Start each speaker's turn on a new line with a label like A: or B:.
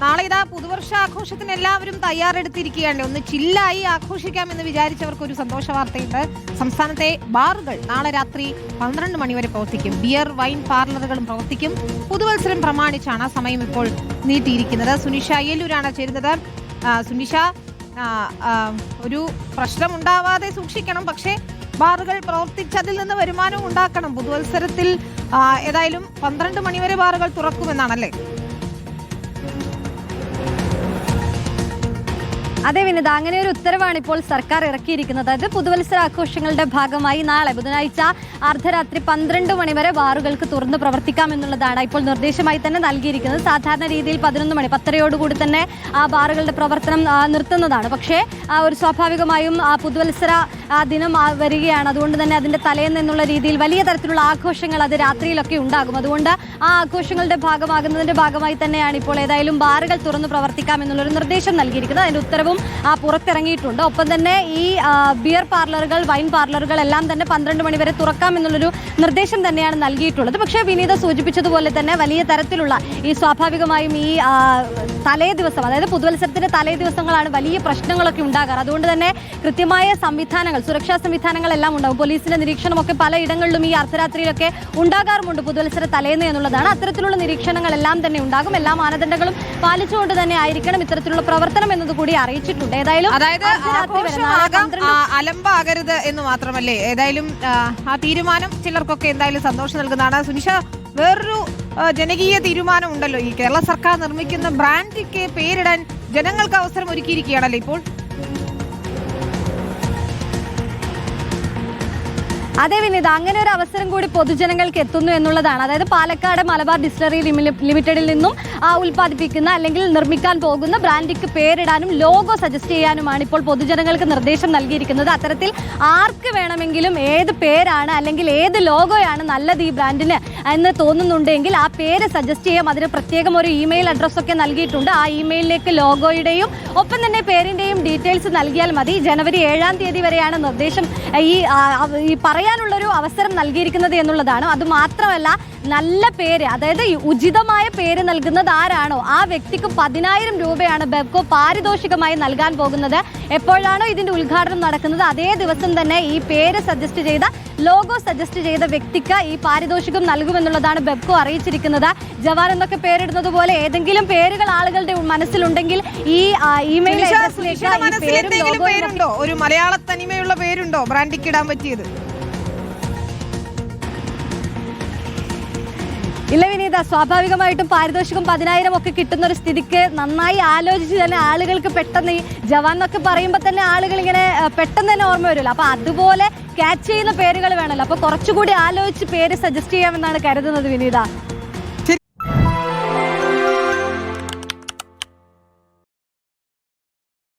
A: നാളെ ഇതാ പുതുവർഷാഘോഷത്തിന് എല്ലാവരും തയ്യാറെടുത്തിരിക്കുകയാണ്. ഒന്ന് ചില്ലായി ആഘോഷിക്കാമെന്ന് വിചാരിച്ചവർക്ക് ഒരു സന്തോഷ വാർത്തയുണ്ട്. സംസ്ഥാനത്തെ ബാറുകൾ നാളെ രാത്രി 12 മണിവരെ പ്രവർത്തിക്കും. ബിയർ, വൈൻ പാർലറുകളും പ്രവർത്തിക്കും. പുതുവത്സരം പ്രമാണിച്ചാണ് സമയം ഇപ്പോൾ നീട്ടിയിരിക്കുന്നത്. സുനിഷ അയ്യലൂരാണ് ചേരുന്നത്. സുനിഷ, ഒരു പ്രശ്നമുണ്ടാവാതെ സൂക്ഷിക്കണം, പക്ഷേ ബാറുകൾ പ്രവർത്തിച്ചതിൽ നിന്ന് വരുമാനം ഉണ്ടാക്കണം. പുതുവത്സരത്തിൽ ഏതായാലും 12 മണിവരെ ബാറുകൾ തുറക്കുമെന്നാണല്ലേ?
B: അതെ വിനിത, അങ്ങനെ ഒരു ഉത്തരവാണ് ഇപ്പോൾ സർക്കാർ ഇറക്കിയിരിക്കുന്നത്. അതായത് പുതുവത്സരാഘോഷങ്ങളുടെ ഭാഗമായി നാളെ ബുധനാഴ്ച അർദ്ധരാത്രി 12 മണിവരെ ബാറുകൾക്ക് തുറന്ന് പ്രവർത്തിക്കാം എന്നുള്ളതാണ് ഇപ്പോൾ നിർദ്ദേശമായി തന്നെ നൽകിയിരിക്കുന്നത്. സാധാരണ രീതിയിൽ 11 മണി 10:30 തന്നെ ആ ബാറുകളുടെ പ്രവർത്തനം നിർത്തുന്നതാണ്. പക്ഷേ ഒരു സ്വാഭാവികമായും പുതുവത്സര ദിനം വരികയാണ്. അതുകൊണ്ട് തന്നെ അതിന്റെ തലേന്ന് എന്നുള്ള രീതിയിൽ വലിയ തരത്തിലുള്ള ആഘോഷങ്ങൾ അത് രാത്രിയിലൊക്കെ ഉണ്ടാകും. അതുകൊണ്ട് ആ ആഘോഷങ്ങളുടെ ഭാഗമാകുന്നതിന്റെ ഭാഗമായി തന്നെയാണ് ഇപ്പോൾ ഏതായാലും ബാറുകൾ തുറന്ന് പ്രവർത്തിക്കാം എന്നുള്ളൊരു നിർദ്ദേശം നൽകിയിരിക്കുന്നത്. അതിന്റെ ഉത്തരവും പുറത്തിറങ്ങിയിട്ടുണ്ട്. ഒപ്പം തന്നെ ഈ ബിയർ പാർലറുകൾ, വൈൻ പാർലറുകൾ എല്ലാം തന്നെ 12 മണി വരെ തുറക്കാം എന്നുള്ളൊരു നിർദ്ദേശം തന്നെയാണ് നൽകിയിട്ടുള്ളത്. പക്ഷേ വിനീത സൂചിപ്പിച്ചതുപോലെ തന്നെ വലിയ തരത്തിലുള്ള ഈ സ്വാഭാവികമായും ഈ തലേ ദിവസം, അതായത് പുതുവത്സരത്തിന്റെ തലേ ദിവസങ്ങളാണ് വലിയ പ്രശ്നങ്ങളൊക്കെ ഉണ്ടാകാറ്. അതുകൊണ്ട് തന്നെ കൃത്യമായ സംവിധാനങ്ങൾ, സുരക്ഷാ സംവിധാനങ്ങളെല്ലാം ഉണ്ടാകും. പോലീസിന്റെ നിരീക്ഷണമൊക്കെ പലയിടങ്ങളിലും ഈ അർദ്ധരാത്രിയിലൊക്കെ ഉണ്ടാകാറുമുണ്ട് പുതുവത്സര തലേന്ന് എന്നുള്ളതാണ്. അത്തരത്തിലുള്ള നിരീക്ഷണങ്ങളെല്ലാം തന്നെ ഉണ്ടാകും. എല്ലാ മാനദണ്ഡങ്ങളും പാലിച്ചുകൊണ്ട് തന്നെ ആയിരിക്കണം ഇത്തരത്തിലുള്ള പ്രവർത്തനം എന്നതുകൂടി അറിയിച്ചിട്ടുണ്ട്. ഏതായാലും
A: അലമ്പാകരുത് എന്ന് മാത്രമല്ലേ ഏതായാലും ആ തീരുമാനം ചിലർക്കൊക്കെ എന്തായാലും സന്തോഷം നൽകുന്നതാണ്. സുനിഷ, വേറൊരു ജനകീയ തീരുമാനം ഉണ്ടല്ലോ, ഈ കേരള സർക്കാർ നിർമ്മിക്കുന്ന ബ്രാൻഡിക്ക് പേരിടാൻ ജനങ്ങൾക്ക് അവസരം ഒരുക്കിയിരിക്കുകയാണല്ലോ ഇപ്പോൾ.
B: അതെ വിനീത, അങ്ങനെ ഒരു അവസരം കൂടി പൊതുജനങ്ങൾക്ക് എത്തുന്നു എന്നുള്ളതാണ്. അതായത് പാലക്കാട് മലബാർ ഡിസ്റ്റിലറി ലിമിറ്റഡിൽ നിന്നും ഉൽപ്പാദിപ്പിക്കുന്ന അല്ലെങ്കിൽ നിർമ്മിക്കാൻ പോകുന്ന ബ്രാൻഡിക്ക് പേരിടാനും ലോഗോ സജസ്റ്റ് ചെയ്യാനുമാണ് ഇപ്പോൾ പൊതുജനങ്ങൾക്ക് നിർദ്ദേശം നൽകിയിരിക്കുന്നത്. അത്തരത്തിൽ ആർക്ക് വേണമെങ്കിലും ഏത് പേരാണ് അല്ലെങ്കിൽ ഏത് ലോഗോയാണ് നല്ലത് ഈ ബ്രാൻഡിന് എന്ന് തോന്നുന്നുണ്ടെങ്കിൽ ആ പേര് സജസ്റ്റ് ചെയ്യാം. അതിന് പ്രത്യേകം ഒരു ഇമെയിൽ അഡ്രസ്സൊക്കെ നൽകിയിട്ടുണ്ട്. ആ ഇമെയിലിലേക്ക് ലോഗോയുടെയും ഒപ്പം തന്നെ പേരിൻ്റെയും ഡീറ്റെയിൽസ് നൽകിയാൽ മതി. ജനുവരി 7-ാം തീയതി വരെയാണ് നിർദ്ദേശം ഈ പറയാനുള്ളൊരു അവസരം നൽകിയിരിക്കുന്നത് എന്നുള്ളതാണ്. അതുമാത്രമല്ല, നല്ല പേര്, അതായത് ഉചിതമായ പേര് നൽകുന്നത് ആരാണോ ആ വ്യക്തിക്ക് 10,000 രൂപയാണ് ബെവ്കോ പാരിതോഷികമായി നൽകാൻ പോകുന്നത്. എപ്പോഴാണോ ഇതിന്റെ ഉദ്ഘാടനം നടക്കുന്നത് അതേ ദിവസം തന്നെ ഈ പേര് സജസ്റ്റ് ചെയ്ത, ലോഗോ സജസ്റ്റ് ചെയ്ത വ്യക്തിക്ക് ഈ പാരിതോഷികം നൽകുമെന്നുള്ളതാണ് ബെവ്കോ അറിയിച്ചിരിക്കുന്നത്. ജവാൻ എന്നൊക്കെ പേരിടുന്നത് പോലെ ഏതെങ്കിലും പേരുകൾ ആളുകളുടെ മനസ്സിലുണ്ടെങ്കിൽ ഈ ഇമെയിൽ
A: പേരുണ്ടോ, ഒരു മലയാള തനിമയുള്ള പേരുണ്ടോ ബ്രാൻഡിക്ക് ഇടാൻ പറ്റിയത്?
B: ഇല്ല വിനീത, സ്വാഭാവികമായിട്ടും പാരിതോഷികം 10,000 ഒക്കെ കിട്ടുന്ന ഒരു സ്ഥിതിക്ക് നന്നായി ആലോചിച്ച് തന്നെ ആളുകൾക്ക് പെട്ടെന്ന് ഈ ജവാൻ എന്നൊക്കെ പറയുമ്പോൾ തന്നെ ആളുകൾ ഇങ്ങനെ പെട്ടെന്ന് തന്നെ ഓർമ്മ വരുമല്ലോ. അപ്പൊ അതുപോലെ ക്യാച്ച് ചെയ്യുന്ന പേരുകൾ വേണമല്ലോ. അപ്പൊ കുറച്ചുകൂടി ആലോചിച്ച് പേര് സജസ്റ്റ് ചെയ്യാമെന്നാണ് കരുതുന്നത് വിനീത.